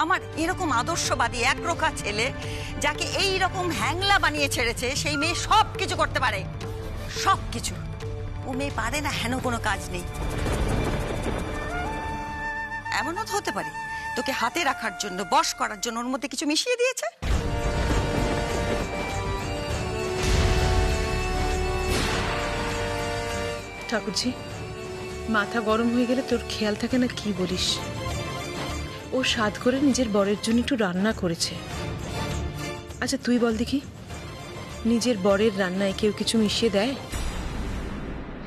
আমার এরকম আদর্শবাদী একরোখা ছেলে যাকে এই রকম হ্যাংলা বানিয়ে ছেড়েছে, সেই মেয়ে সব কিছু করতে পারে, সব কিছু। ও মেয়ে পারে না হেন কোনো কাজ নেই। এমনও তো হতে পারে তোকে হাতে রাখার জন্য, বশ করার জন্য ওর মধ্যে কিছু মিশিয়ে দিয়েছে। ঠাকুরজি, মাথা গরম হয়ে গেলে তোর খেয়াল থাকে না কি বলিস। ও স্বাদ করে নিজের বরের জন্য একটু রান্না করেছে। আচ্ছা তুই বল দেখি, নিজের বরের রান্নায় কেউ কিছু মিশিয়ে দেয়?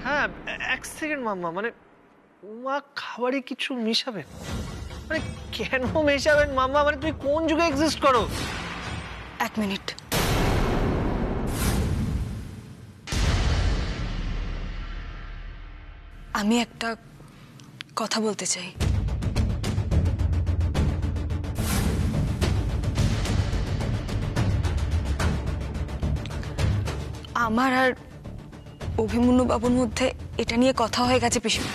হ্যাঁ, এক সেকেন্ড মাম্মা, মানে মা খাবারে কিছু মিশাবেন? মানে কেন মেশাবেন মাম্মা? মানে তুমি কোন যুগে এক্সিস্ট করো? এক মিনিট। আমি একটা কথা বলতে চাই। আমার আর অভিমন্যু বাবুর মধ্যে এটা নিয়ে কথা হয়ে গেছে পিসিমা।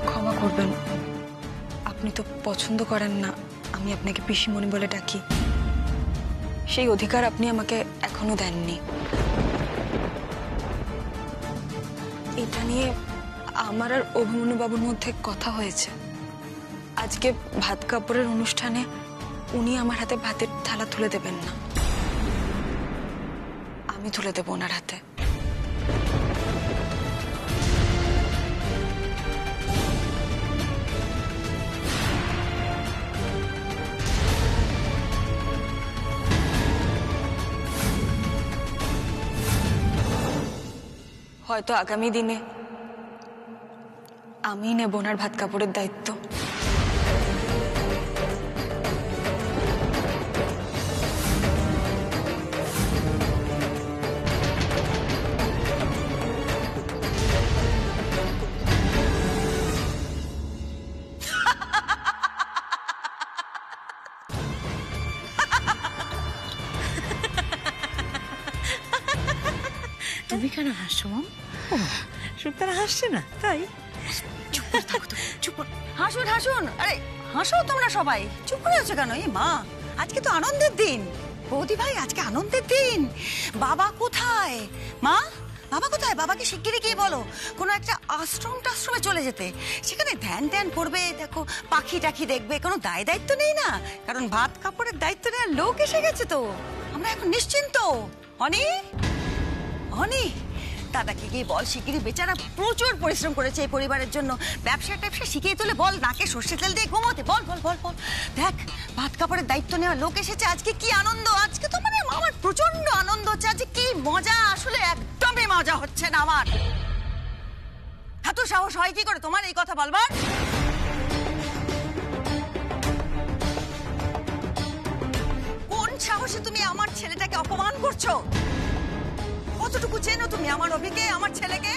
ক্ষমা করবেন, আপনি তো পছন্দ করেন না আমি আপনাকে পিসিমণি বলে ডাকি। সেই অধিকার আপনি আমাকে এখনো দেননি। এটা নিয়ে আমার আর অভিমন্যু বাবুর মধ্যে কথা হয়েছে। আজকে ভাত কাপড়ের অনুষ্ঠানে উনি আমার হাতে ভাতের থালা তুলে দেবেন না, আমি তুলে দেব ওনার হাতে। হয়তো আগামী দিনে আমি নেব ওনার ভাত কাপড়ের দায়িত্ব। তুমি কেন হাসছো মাম? সুপ্তারা হাসছে না তাই? চুপ করে থাকো তো, চুপ করে। হাসুন হাসুন, আরে হাসো তোমরা সবাই। চুপ করে আছো কেন? এই মা, আজকে তো আনন্দের দিন। বৌদি ভাই, আজকে আনন্দের দিন। বাবা কোথায়? মা, বাবা কোথায়? বাবাকে শিগগিরই গিয়ে বলো কোনো একটা আশ্রমে চলে যেতে। সেখানে ধ্যান ধ্যান করবে, দেখো পাখি টাখি দেখবে। কোনো দায়িত্ব নেই না, কারণ ভাত কাপড়ের দায়িত্ব নেওয়ার লোক এসে গেছে তো। আমরা এখন নিশ্চিন্ত। অনি, অনি, দাদাকে গিয়ে বল শিগগিরই, বেচারা প্রচুর পরিশ্রম করেছে এই পরিবারের জন্য। ব্যবসা শিখিয়ে তুলে বল, নাকে সর্ষে তেল দিয়ে ঘুমোতে বল বল বল বল। দেখ, ভাত কাপড়ের দায়িত্ব নেওয়া লোক এসেছে। আজকে কি আনন্দ! আজকে তো মানে আমার প্রচন্ড আনন্দ হচ্ছে। আজকে কি মজা! আসলে একদমই মজা হচ্ছে না আমার। এত সাহস হয় কি করে তোমার এই কথা বলবার? কোন সাহসে তুমি আমার ছেলেটাকে অপমান করছো? কতটুকু চেনো তুমি আমার অভিকে, আমার ছেলেকে?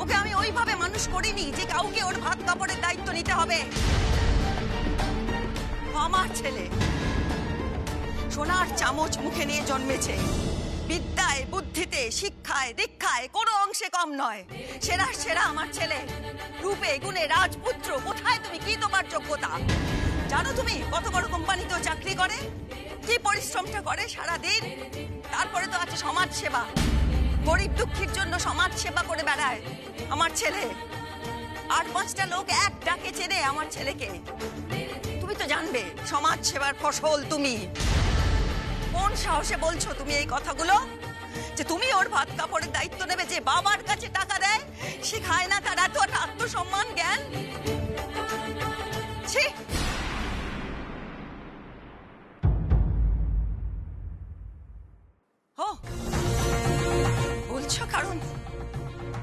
ওকে আমি ওইভাবে মানুষ করিনি যে কাউকে ওর ভাত কাপড়ের দায়িত্ব নিতে হবে। আমার ছেলে সোনার চামচ মুখে নিয়ে জন্মেছে। বিদ্যায়, বুদ্ধিতে, শিক্ষায়, দীক্ষায় কোনো অংশে কম নয়। সেরা সেরা আমার ছেলে। রূপে গুণে রাজপুত্র। কোথায় তুমি? কি তোমার যোগ্যতা? জানো তুমি কত বড় কোম্পানিতেও চাকরি করে? কি পরিশ্রমটা করে সারাদিন? তারপরে তো আছে সমাজ সেবা। গরিব দুঃখীর জন্য সমাজ সেবা করে বেড়ায় আমার ছেলে। 8-5টা লোক এক ডাকে চেনে আমার ছেলেকে। তুমি তো জানবে সমাজ সেবার ফসল তুমি। কোন সাহসে বলছো তুমি এই কথাগুলো? যে তুমি ওর ভাত কাপড়ের দায়িত্ব নেবে? যে বাবার কাছে টাকা দেয়, শেখায় না তার এত আত্মসম্মান জ্ঞান। ছি! বলছো কারণ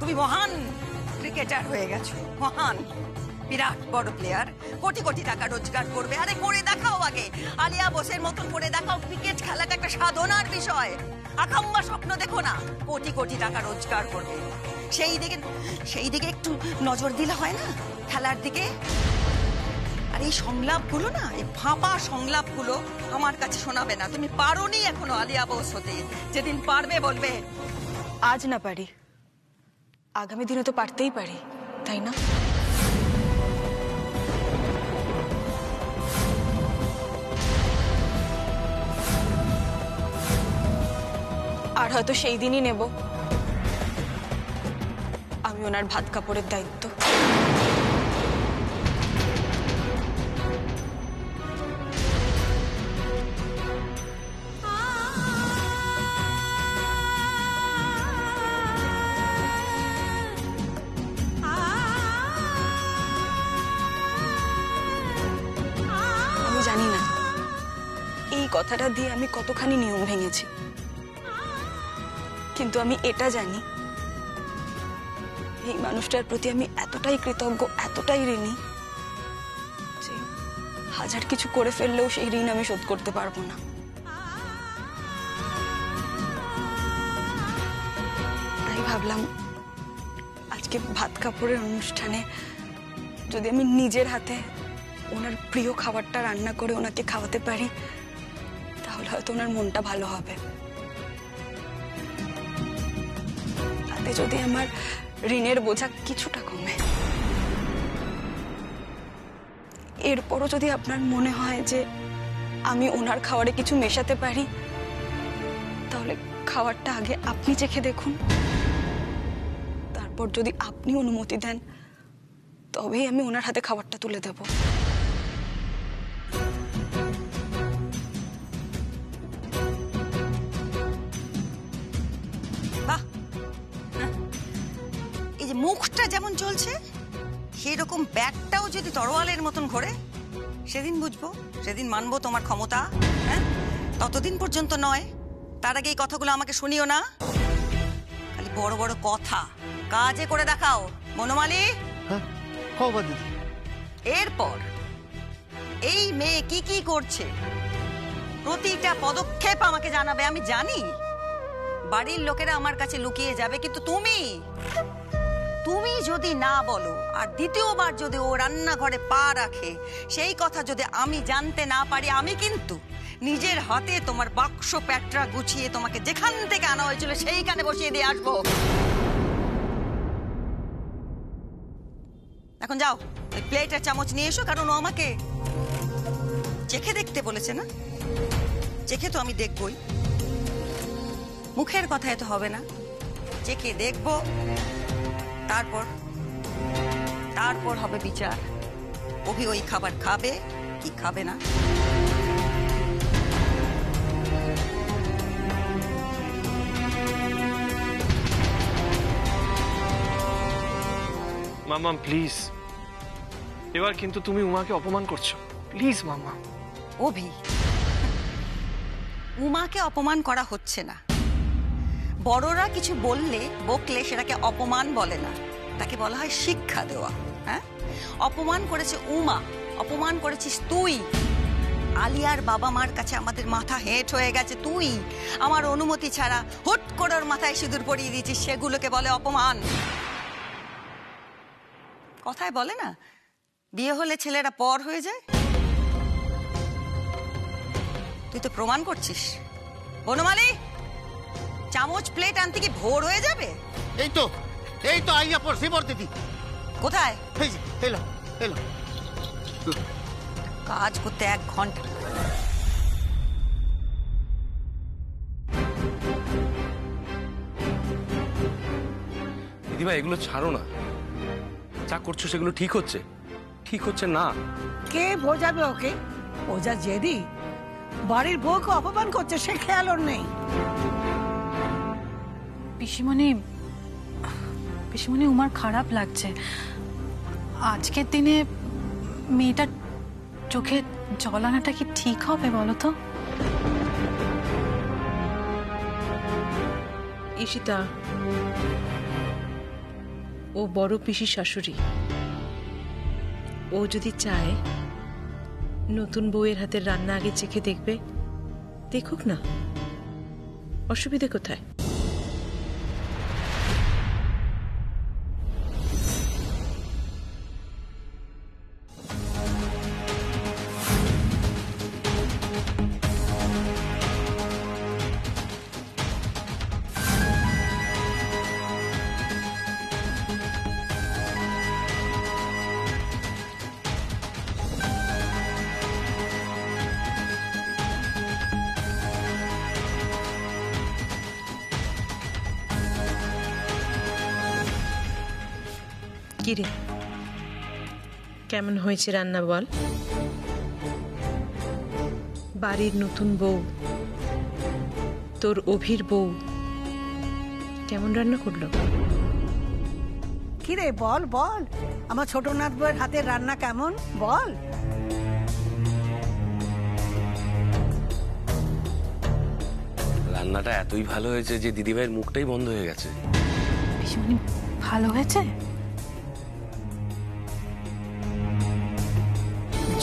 তুমি মহান ক্রিকেটার হয়ে গেছো, মহান বিরাট বড় প্লেয়ার, কোটি কোটি টাকা রোজগার করবে। আরে করে দেখাও আগে, আলিয়া বোসের মতন করে দেখাও। ক্রিকেট খেলাটা একটা সাধনার বিষয়। আকাম্মা স্বপ্ন দেখো না কোটি কোটি টাকা রোজগার করবে। সেই দিকে একটু নজর দিলে হয় না, খেলার দিকে। আর এই সংলাপগুলো না, এই ফাঁপা সংলাপগুলো আমার কাছে শোনাবে না। তুমি পারোনি এখনো আলিয়া বোস হতে। যেদিন পারবে বলবে। আজ না পারি, আগামী দিনে তো পারতেই পারি, তাই না? আর হয়তো সেই দিনই নেব আমি ওনার ভাত কাপড়ের দায়িত্ব। আমি জানি না এই কথাটা দিয়ে আমি কতখানি নিয়ম ভেঙেছি, কিন্তু আমি এটা জানি এই মানুষটার প্রতি আমি এতটাই কৃতজ্ঞ, এতটাই ঋণী যে হাজার কিছু করে ফেললেও সেই ঋণ আমি শোধ করতে পারবো না। তাই ভাবলাম আজকে ভাত কাপড়ের অনুষ্ঠানে যদি আমি নিজের হাতে ওনার প্রিয় খাবারটা রান্না করে ওনাকে খাওয়াতে পারি তাহলে হয়তো ওনার মনটা ভালো হবে। তাতে যদি আমার ঋণের বোঝা কিছুটা কমে। এরপরও যদি আপনার মনে হয় যে আমি ওনার খাবারে কিছু মেশাতে পারি তাহলে খাবারটা আগে আপনি চেখে দেখুন, তারপর যদি আপনি অনুমতি দেন তবেই আমি ওনার হাতে খাবারটা তুলে দেব। বাহ, এই যে মুখটা যেমন চলছে সেরকম ব্যাগটাও যদি তরোয়ালের মতন ঘোরে সেদিন বুঝবো, সেদিন মানবো তোমার ক্ষমতা। হ্যাঁ, ততদিন পর্যন্ত নয়। তার আগে এই কথাগুলো আমাকে শুনিও না। খালি বড় বড় কথা, কাজে করে দেখাও বনমালী। হ্যাঁ, হবা দিদি। এরপর এই মেয়ে কি কি করছে প্রতিটা পদক্ষেপ আমাকে জানাবে। আমি জানি বাড়ির লোকেরা আমার কাছে লুকিয়ে যাবে, কিন্তু তুমি যদি না বলো আর দ্বিতীয়বার যদি ও রান্নাঘরে পা রাখে সেই কথা যদি আমি জানতে না পারি, আমি কিন্তু নিজের হাতে তোমার বাক্স প্যাটরা গুছিয়ে তোমাকে যেখান থেকে আনা হয়েছিল সেইখানে বসিয়ে দিয়ে আসবো। এখন যাও, ওই প্লেট আর চামচ নিয়ে এসো, কারণ ও আমাকে চেখে দেখতে বলেছে না। চেখে তো আমি দেখবই, মুখের কথায় তো হবে না। চেখে দেখবো, তারপর হবে বিচার। অভি ওই খাবার খাবে কি খাবে না। মাম্মা প্লিজ, এবার কিন্তু তুমি উমাকে অপমান করছো। প্লিজ মাম্মা। অভি, উমাকে অপমান করা হচ্ছে না। বড়রা কিছু বকলে সেটাকে অপমান বলে না, তাকে বলা হয় শিক্ষা দেওয়া। হ্যাঁ, অপমান করেছে উমা, অপমান করেছিস তুই। আলিয়ার বাবা মার কাছে আমাদের মাথা হেঁট হয়ে গেছে, তুই আমার অনুমতি ছাড়া হুট করে ওর মাথায় সিঁদুর পরিয়ে দিয়েছিস, সেগুলোকে বলে অপমান। কথায় বলে না, বিয়ে হলে ছেলেরা পর হয়ে যায়। তুই তো প্রমাণ করছিস। বনমালী, চামচ প্লেট আনতে কি ভোর হয়ে যাবে? এই তো আইয়া পড়ছি দিদি। কোথায়? এই যে, এলো। কাজ করতে 1 ঘন্টা। দিদিভাই এগুলো ছাড়ো না, যা করছো সেগুলো ঠিক হচ্ছে না। কে বোঝাবে ওকে? ও যা জেদি, বাড়ির বউকে অপমান করছে সে খেয়াল ওর নেই। পিসিমণি উমার খারাপ লাগছে। আজকের দিনে মেয়েটার চোখে জল আনাটা কি ঠিক হবে বলো তো? ঈশিতা, ও বড় পিসির শাশুড়ি। ও যদি চায় নতুন বউয়ের হাতের রান্না আগে চেখে দেখবে, দেখুক না, অসুবিধে কোথায়? কি রে, কেমন হয়েছে রান্না বল? বাড়ির নতুন বউ, তোর অভির বউ কেমন রান্না করলো? কি রে বল বল, আমার ছোট নাথ বউয়ের হাতের রান্না কেমন বল। রান্নাটা এতই ভালো হয়েছে যে দিদিভাইয়ের মুখটাই বন্ধ হয়ে গেছে। পিসিমণি ভালো হয়েছে?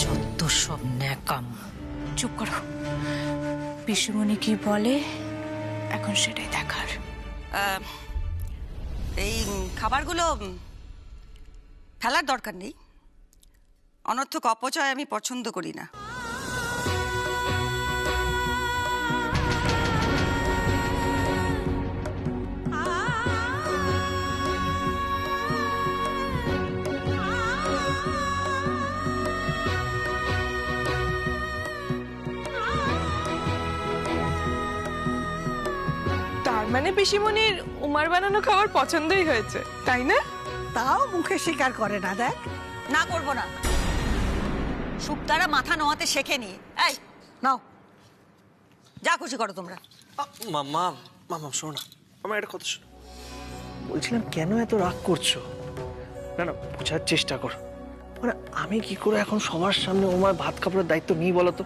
যত সব ন্যাকাম। চুপ করো, পিসিমণি কি বলে এখন সেটাই দেখার। এই খাবারগুলো ফেলার দরকার নেই, অনর্থক অপচয় আমি পছন্দ করি না। তার মানে পিসিমণির উমার বানানো খাবার পছন্দই হয়েছে, তাই না? তাও মুখে স্বীকার করে না। দেখ, না করবো না, সুপ্তারা মাথা নোয়াতে শেখেনি। এই নাও, যা খুশি করো তোমরা। মাম্মা মাম্মা শোনো না, আমার একটা কথা শোনো। বলছিলাম কেন এত রাগ করছো? না না, বোঝার চেষ্টা কর। মানে আমি কি করে এখন সবার সামনে ওমার ভাত কাপড়ের দায়িত্ব নিই বলো তো?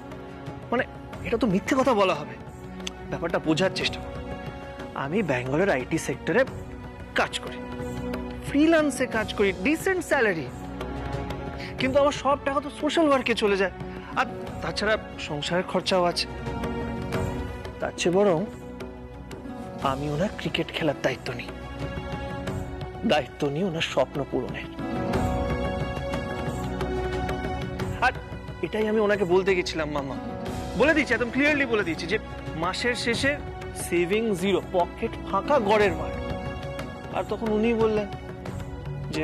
মানে এটা তো মিথ্যে কথা বলা হবে। ব্যাপারটা বোঝার চেষ্টা কর। আমি ব্যাঙ্গালোর আইটি সেক্টরে কাজ করি, ফ্রিল্যান্সে কাজ করি, ডিসেন্ট স্যালারি, কিন্তু আমার সব টাকা তো সোশ্যাল ওয়ার্কে চলে যায়। আর তাছাড়া সংসারের খরচাও আছে। তার চেয়ে বরং আমি ওনার ক্রিকেট খেলার দায়িত্ব নিই, ওনার স্বপ্ন পূরণের। আর এটাই আমি ওনাকে বলতে গেছিলাম মামা। বলে দিয়েছি, একদম ক্লিয়ারলি বলে দিয়েছি যে মাসের শেষে সেভিং জিরো, পকেট ফাঁকা, গড়ের মার। আর তখন উনি বললেন যে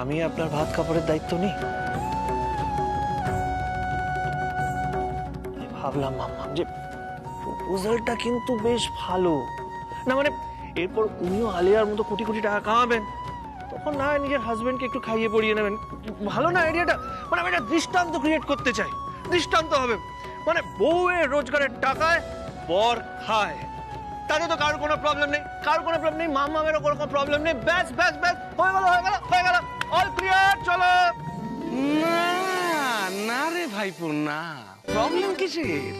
আমি আপনার ভাত কাপড়ের দায়িত্ব নিই। ভাবলাম মাম্মা যে প্রপোজালটা কিন্তু বেশ ভালো না, মানে এরপর উনিও আলিয়ার মতো কোটি কোটি টাকা কামাবেন, তখন না নিজের হাজবেন্ডকে একটু খাইয়ে পড়িয়ে নেবেন। ভালো না আইডিয়াটা? মানে আমি একটা দৃষ্টান্ত ক্রিয়েট করতে চাই। দৃষ্টান্ত হবে মানে বউয়ের রোজগারের টাকায় বর খায়, তাতে তো কারোর কোনো প্রবলেম নেই, মামামেরও কোনো প্রবলেম নেই। ব্যাস ব্যাস ব্যাস, হয়ে গেল, অল ক্লিয়ার, চলো। না রে ভাইপো, না। প্রবলেম কিসের?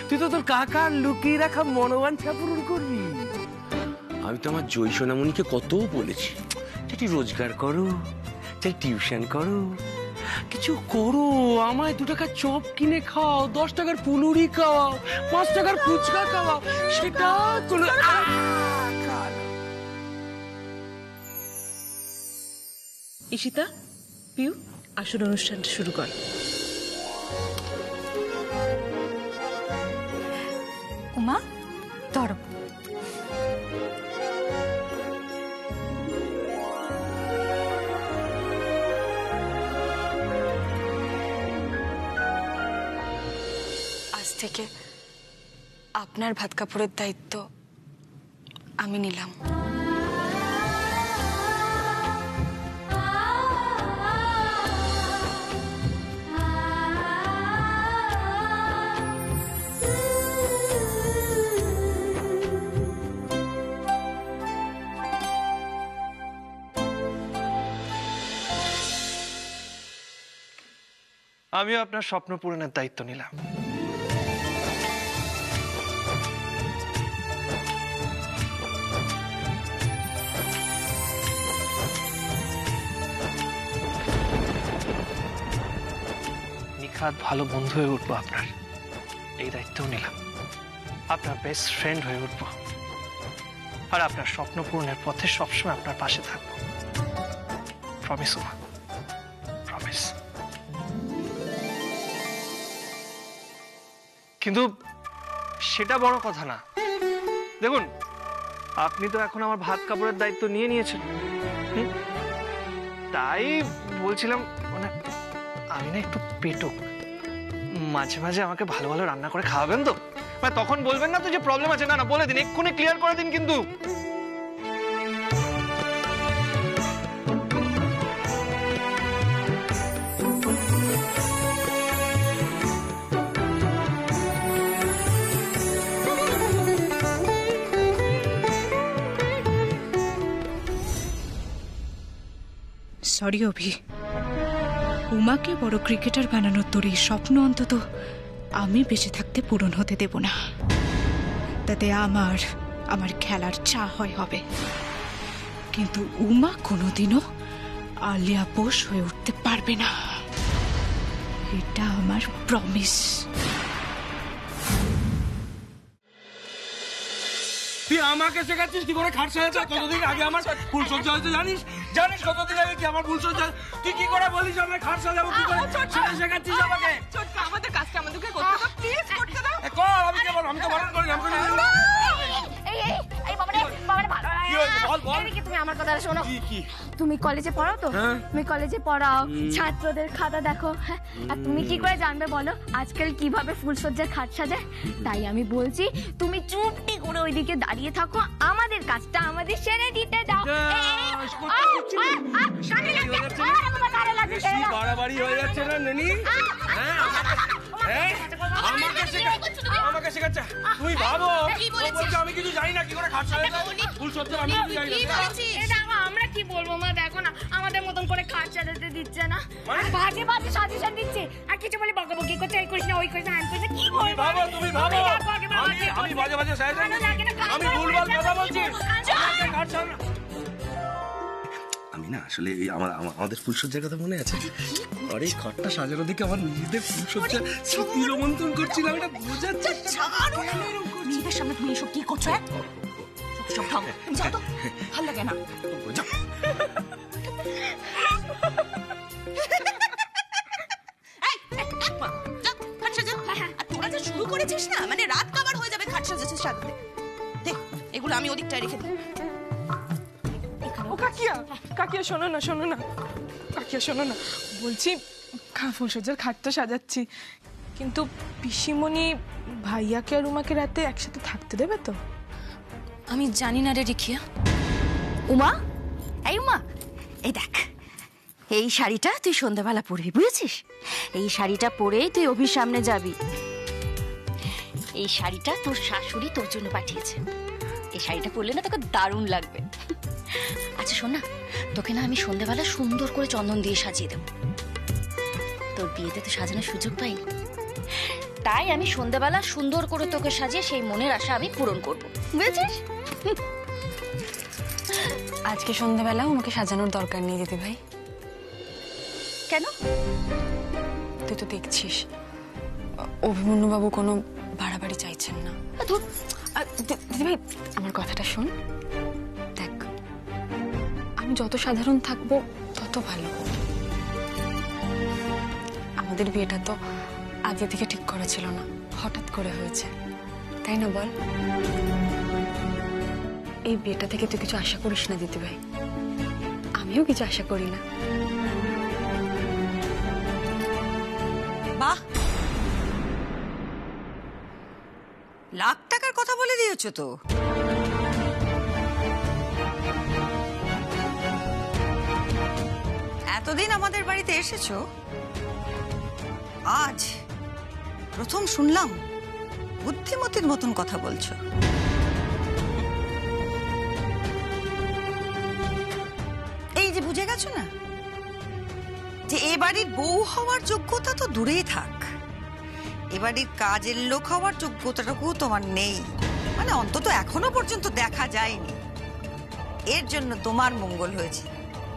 তুই তো তোর কাকার লুকিয়ে রাখা মনোবাঞ্ছা পূরণ করবি। আমি তো আমার জয় সোনামণিকে কত বলেছি, তুই রোজগার করো, চাই টিউশন করো, কিছু করো, আমায় 2 টাকার চপ কিনে খাও, 10 টাকার পুলুরি খাওয়াও, 5 টাকার ফুচকা খাওয়াও, সেটা কোনো। ঈশিতা, পিউ, আসল অনুষ্ঠানটা শুরু কর। উমা ধরো। আজ থেকে আপনার ভাত কাপড়ের দায়িত্ব আমি নিলাম। আমিও আপনার স্বপ্ন পূরণের দায়িত্ব নিলাম। নিখাত ভালো বন্ধু হয়ে উঠবো আপনার, এই দায়িত্বও নিলাম। আপনার বেস্ট ফ্রেন্ড হয়ে উঠবো, আর আপনার স্বপ্ন পূরণের পথে সবসময় আপনার পাশে থাকবো। Promise Uma, promise. কিন্তু সেটা বড় কথা না। দেখুন, আপনি তো এখন আমার ভাত কাপড়ের দায়িত্ব নিয়ে নিয়েছেন, তাই বলছিলাম মানে আমি না একটু পেটুক, মাঝে মাঝে আমাকে ভালো ভালো রান্না করে খাওয়াবেন তো? মানে তখন বলবেন না তো যে প্রবলেম আছে। না না, বলে দিন, এক্ষুনি ক্লিয়ার করে দিন। কিন্তু সরি অভি, উমাকে বড় ক্রিকেটার বানানোর তোর এই স্বপ্ন অন্তত আমি বেঁচে থাকতে পূরণ হতে দেব না। তাতে আমার খেলার চা হবে, কিন্তু উমা কোনোদিনও আলিয়া বোস হয়ে উঠতে পারবে না, এটা আমার প্রমিস। তুই আমাকে শেখাচ্ছিস কি করে খাট সাজাতে? কতদিন আগে আমার ফুল সজ্জা হয়েছে জানিস? জানিস কতদিন আগে কি আমার ফুল সজ্জা? তুই কি করে বলিস আমার খাট সাজাবো কি করে? সেটা শেখাচ্ছিস আমাকে? ছোটকা, আমাদের কাজটা আমাদেরকে করতে দাও, প্লিজ করতে দাও। কর, আমি কে বল? আমি তো বারণ করি না। কি হয়েছে? বল বল। তুমি আমার কথাটা শোনো। কি? তুমি কলেজে পড়াও তো? হ্যাঁ। তুমি কলেজে পড়াও, ছাত্রদের খাতা দেখো, হ্যাঁ? আর তুমি কি করে জানবে বলো আজকাল কিভাবে ফুলসজ্জার খাট সাজায়? তাই আমি বলছি তুমি চুপটি করে ওইদিকে দাঁড়িয়ে থাকো, আমাদের কাজটা আমাদের সেরে দিতে দাও। বেশি বাড়াবাড়ি হয়ে যাচ্ছে না ননি? আমাকে শেখাচ্ছে? তুমি ভাবো বলছো আমি কিছু জানি না কি করে খাট সাজাতে? ফুল সজ্জা আমি কিছু জানি না। আমরা কি বলবো মা, দেখো না আমাদের মতন করে খাট সাজাতে দিচ্ছে না, বাজে বাজে সাজেশন দিচ্ছে, আর কিছু বলে বকাবকি করছে, এই করিস না ওই করিস না হ্যান করিস না। কি বলবো? তুমি ভাবো আমি বাজে বাজে সাজাতে? আমি ভুলভাল কথা বলছি? আমি না আসলে আমাদের ফুলসজ্জার কথা মনে আছে? আরে ঘরটা সাজানো দেখে আমার নিজেদের ফুলসজ্জা স্মৃতি রোমন্থন করছিলাম, এটা বোঝাচ্ছে। নিজেদের সামনে তুমি এসব কি করছো? সব ঢং, তুমি যাও তো, ভালো লাগে না। শুরু করেছিস না, মানে রাত কাবার হয়ে যাবে খাট সাজাচ্ছিস সাজাতে। দেখ এগুলো আমি ওদিকটায় রেখে দিই। ও কাকিয়া, কাকিয়া শোনো না, শোনো না কাকিয়া, শোনো না, বলছি ফুলসজ্জার খাট তো সাজাচ্ছি, কিন্তু পিসিমণি ভাইয়াকে আর উমাকে রাতে একসাথে থাকতে দেবে তো? আমি জানি না রে রিখিয়া। উমা, এই উমা, এই দেখ এই শাড়িটা তুই সন্ধ্যাবেলা পরবি, বুঝেছিস? এই শাড়িটা পরেই তুই অভির সামনে যাবি। এই শাড়িটা তোর শাশুড়ি তোর জন্য পাঠিয়েছে, এই শাড়িটা পরলে না তোকে দারুণ লাগবে। আচ্ছা শোন না, তোকে না আমি সন্ধ্যাবেলা সুন্দর করে চন্দন দিয়ে সাজিয়ে দেবো। তোর বিয়েতে তো সাজানোর সুযোগ পাইনি, তাই আমি সন্ধ্যাবেলা সুন্দর করে তোকে সাজিয়ে সেই মনের আশা আমি পূরণ করবো, বুঝেছিস? আজকে সন্ধ্যাবেলা আমাকে সাজানোর দরকার নেই দিদি ভাই। কেন? তুই তো দেখছিস অভিমন্যুবাবু কোনো বাড়াবাড়ি চাইছেন না। দিদি ভাই আমার কথাটা শোন, দেখ আমি যত সাধারণ থাকবো তত ভালো। আমাদের বিয়েটা তো আগে থেকে ঠিক করা ছিল না, হঠাৎ করে হয়েছে, তাই না বল? এই বিয়েটা থেকে তুই কিছু আশা করিস না দিদি ভাই, আমিও কিছু আশা করি না। বাহ, লাখ টাকার কথা বলে দিয়েছো তো। এতদিন আমাদের বাড়িতে এসেছো, আজ প্রথম শুনলাম বুদ্ধিমতীর মতন কথা বলছো। এই যে বুঝে গেছো না যে এ বাড়ির বউ হওয়ার যোগ্যতা তো দূরেই থাক, এ বাড়ির কাজের লোক হওয়ার যোগ্যতাটুকুও তোমার নেই, মানে অন্তত এখনো পর্যন্ত দেখা যায়নি। এর জন্য তোমার মঙ্গল হয়েছে,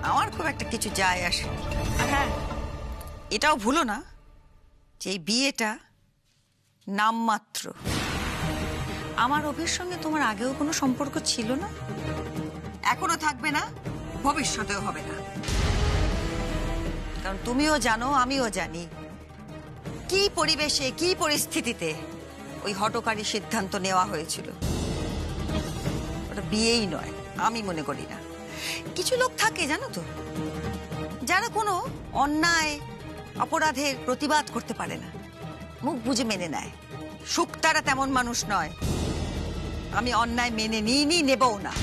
আমার খুব একটা কিছু যায় আসে। হ্যাঁ, এটাও ভুলো না যে এই বিয়েটা নামমাত্র। আমার অভির সঙ্গে তোমার আগেও কোনো সম্পর্ক ছিল না, এখনো থাকবে না, ভবিষ্যতেও হবে না। কারণ তুমিও জানো, আমিও জানি কি পরিবেশে, কি পরিস্থিতিতে ওই হঠকারী সিদ্ধান্ত নেওয়া হয়েছিল। ওটা বিয়েই নয়, আমি মনে করি না। কিছু লোক থাকে জানো তো, যারা কোনো অন্যায় অপরাধের প্রতিবাদ করতে পারে না, মুখ বুঝে মেনে নেয়। শুক্তারা তেমন মানুষ নয়, আমি অন্যায় মেনে নিইনি, নেবও না।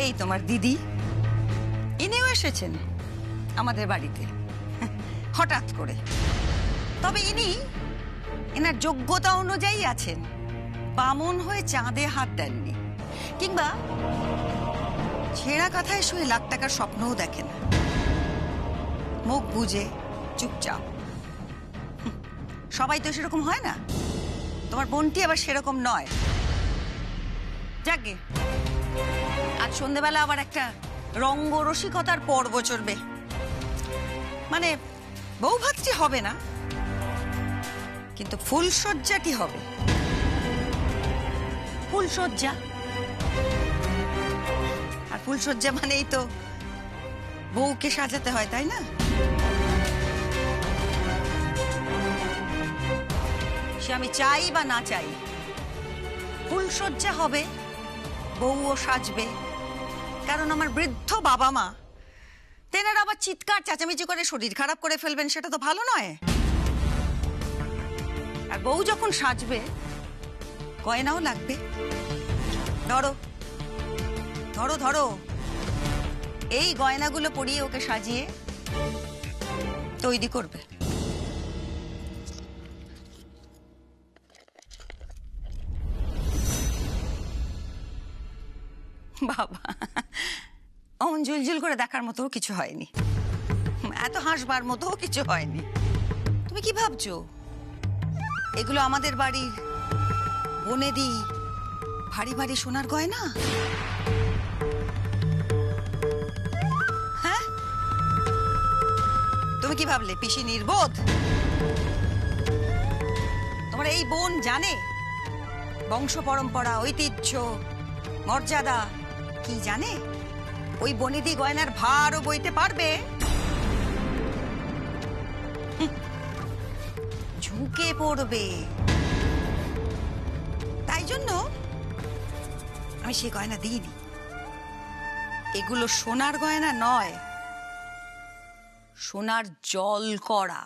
এই তোমার দিদি, ইনিও এসেছেন আমাদের বাড়িতে হঠাৎ করে, তবে ইনি এনার যোগ্যতা অনুযায়ী আছেন, বামুন হয়ে চাঁদে হাত দেননি, কিংবা ছেঁড়া কাঁথায় শুয়ে লাখ টাকার স্বপ্নও দেখে না, মুখ বুঝে চুপচাপ। সবাই তো সেরকম হয় না, তোমার বোনটি আবার সেরকম নয়। যাকে আজ সন্ধ্যেবেলা আবার একটা রঙ্গরসিকতার পর্ব চলবে, মানে বউ ভাতটি হবে না, কিন্তু ফুলসজ্জাটি হবে। ফুলসজ্জা, আর ফুলসজ্জা মানেই তো বউকে সাজাতে হয়, তাই না? সে আমি চাই বা না চাই, ফুলসজ্জা হবে, বউও সাজবে। কারণ আমার বৃদ্ধ বাবা মা তেনারা আবার চিৎকার চেঁচামেচি করে শরীর খারাপ করে ফেলবেন, সেটা তো ভালো নয়। আর বউ যখন সাজবে গয়নাও লাগবে। ধরো ধরো ধরো, এই গয়নাগুলো পরিয়ে ওকে সাজিয়ে তৈরি করবে। বাবা, অমন ঝুলঝুল করে দেখার মতো কিছু হয়নি, এত হাসবার মতো কিছু হয়নি। তুমি কি ভাবছো এগুলো আমাদের বাড়ির বনেদি ভারী ভারী সোনার গয়না? হ্যাঁ, তুমি কি ভাবলে পিসি নির্বোধ? তোমার এই বোন জানে বংশ পরম্পরা, ঐতিহ্য, মর্যাদা কি জানে? ওই বনেদি গয়নার ভারও বইতে পারবে? ঝুঁকে পড়বে। তাই জন্য আমি সেই গয়না দিইনি। এগুলো সোনার গয়না নয়, সোনার জল করা।